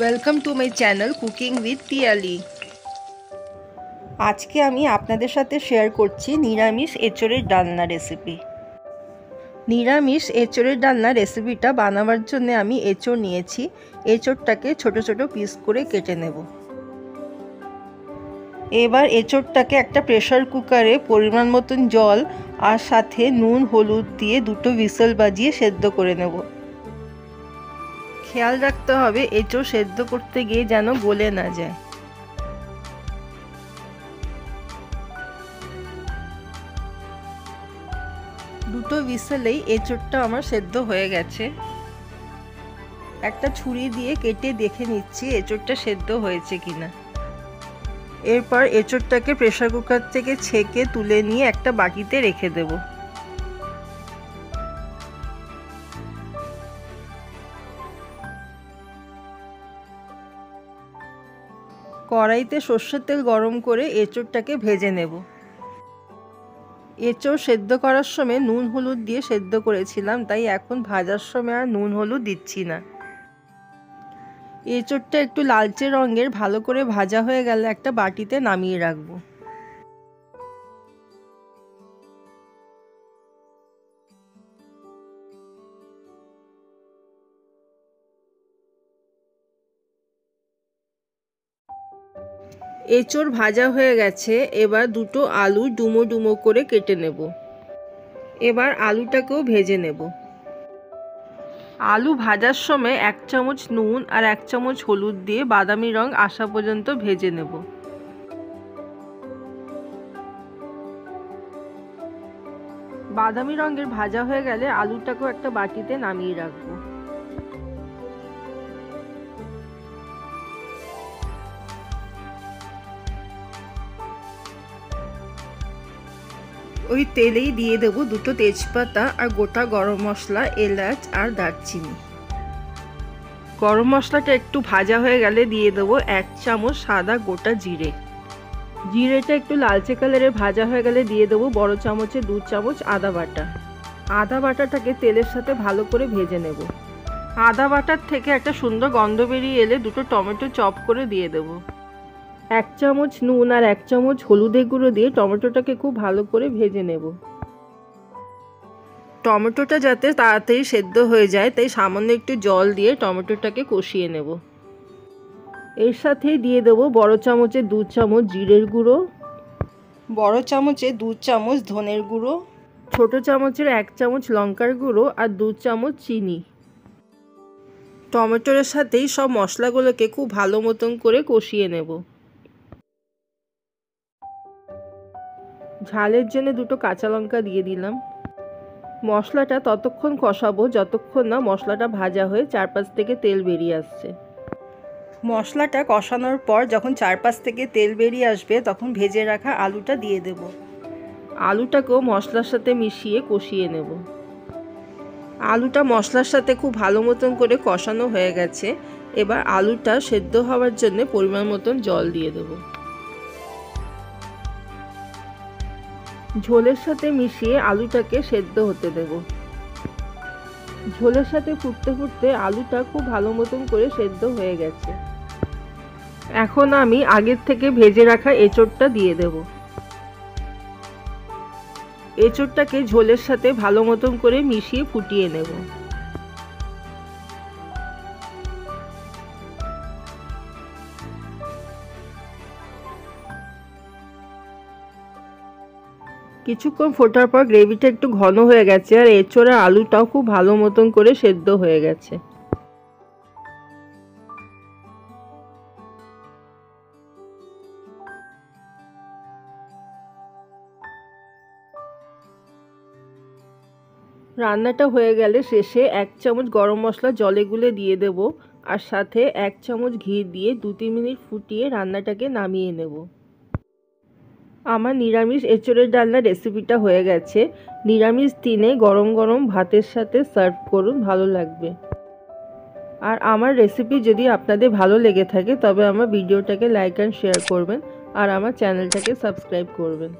Welcome to my channel cooking with Piyali. আজকে আমি আপনাদের সাথে শেয়ার করছি নিরামিষ এঁচোড়ের ডালনা রেসিপি। নিরামিষ এঁচোড়ের ডালনা রেসিপিটা বানাবার জন্য আমি এঁচোড় নিয়েছি। এঁচোড়টাকে ছোট ছোট পিস করে কেটে নেব। এবার এঁচোড়টাকে একটা প্রেসার কুকারে পরিমাণ মতন জল আর সাথে নুন হলুদ দিয়ে দুটো হুইসেল বাজিয়ে সেদ্ধ করে নেব। খেয়াল রাখতে হবে এঁচোড় সেদ্ধ করতে গিয়ে যেন গলে না যায়। দুটো হুইসেলেই এঁচোড়টা আমার সেদ্ধ হয়ে গেছে। একটা ছুরি দিয়ে কেটে দেখে নিচ্ছি এঁচোড়টা সেদ্ধ হয়েছে কিনা। এরপর এঁচোড়টাকে প্রেসার কুকার থেকে ছেঁকে তুলে নিয়ে একটা বাটিতে রেখে দেব। কড়াইতে সর্ষের তেল গরম করে এঁচোড়টাকে ভেজে নেব। এঁচোড় সেদ্ধ করার সময় নুন হলুদ দিয়ে সেদ্ধ করেছিলাম, তাই এখন ভাজার সময় আর নুন হলুদ দিচ্ছি না। এঁচোড়টা একটু লালচে রঙের ভালো করে ভাজা হয়ে গেলে একটা বাটিতে নামিয়ে রাখবো। এঁচোড় ভাজা হয়ে গেছে। এবার দুটো আলু ডুমো ডুমো করে কেটে নেব। এবার আলুটাকেও ভেজে নেব। আলু ভাজার সময় 1 চামচ নুন আর 1 চামচ হলুদ দিয়ে বাদামি রং আসা পর্যন্ত ভেজে নেব। বাদামি রঙের ভাজা হয়ে গেলে আলুটাকেও একটা বাটিতে নামিয়ে রাখবো। ওই তেলেই দিয়ে দেবো দুটো তেজপাতা আর গোটা গরম মশলা, এলাচ আর দারচিনি। গরম মশলাটা একটু ভাজা হয়ে গেলে দিয়ে দেবো 1 চামচ সাদা গোটা জিরে। জিরেটা একটু লালচে কালারে ভাজা হয়ে গেলে দিয়ে দেবো বড় চামচে 2 চামচ আদা বাটা। আদা বাটাটাকে তেলের সাথে ভালো করে ভেজে নেব। আদা বাটার থেকে একটা সুন্দর গন্ধ বেরিয়ে এলে দুটো টমেটো চপ করে দিয়ে দেবো। 1 চামচ নুন আর 1 চামচ হলুদের গুঁড়ো দিয়ে টমেটোটাকে খুব ভালো করে ভেজে নেব। টমেটোটা যাতে তাড়াতাড়ি সেদ্ধ হয়ে যায় তাই সামান্য একটু জল দিয়ে টমেটোটাকে কষিয়ে নেব। এর সাথেই দিয়ে দেবো বড় চামচে 2 চামচ জিরের গুঁড়ো, বড় চামচে 2 চামচ ধনের গুঁড়ো, ছোট চামচের 1 চামচ লঙ্কার গুঁড়ো আর 2 চামচ চিনি। টমেটোর সাথেই সব মশলাগুলোকে খুব ভালো মতন করে কষিয়ে নেব। ঝালের জন্য দুটো কাঁচা লঙ্কা দিয়ে দিলাম। মশলাটা ততক্ষণ কষাবো যতক্ষণ না মশলাটা ভাজা হয়ে চারপাশ থেকে তেল বেরিয়ে আসছে। মশলাটা কষানোর পর যখন চারপাশ থেকে তেল বেরিয়ে আসবে তখন ভেজে রাখা আলুটা দিয়ে দেব। আলুটাকেও মশলার সাথে মিশিয়ে কষিয়ে নেব। আলুটা মশলার সাথে খুব ভালো মতন করে কষানো হয়ে গেছে। এবার আলুটা সেদ্ধ হওয়ার জন্য পরিমাণ মতন জল দিয়ে দেব। ঝোলের সাথে মিশিয়ে আলুটাকে সেদ্ধ হতে দেব। ঝোলের সাথে ফুটতে ফুটতে আলুটা খুব ভালো মতন করে সেদ্ধ হয়ে গেছে। এখন আমি আগের থেকে ভেজে রাখা এঁচোড়টা দিয়ে দেব। এঁচোড়টাকে ঝোলের সাথে ভালো মতন করে মিশিয়ে ফুটিয়ে নেব। কিছুক্ষণ ফোটার পর গ্রেভিটা একটু ঘন হয়ে গেছে আর এঁচোড় আর আলুটাও খুব ভালো মতন করে সেদ্ধ হয়ে গেছে। রান্নাটা হয়ে গেলে শেষে 1 চামচ গরম মশলা জলে গুলে দিয়ে দেব আর সাথে 1 চামচ ঘি দিয়ে 2-3 মিনিট ফুটিয়ে রান্নাটাকে নামিয়ে নেব। আমার নিরামিষ এঁচোড়ের ডালনা রেসিপিটা হয়ে গেছে। নিরামিষ দিনে গরম গরম ভাতের সাথে সার্ভ করুন, ভালো লাগবে। আর আমার রেসিপি যদি আপনাদের ভালো লেগে থাকে তবে আমার ভিডিওটাকে লাইক অ্যান্ড শেয়ার করবেন আর আমার চ্যানেলটাকে সাবস্ক্রাইব করবেন।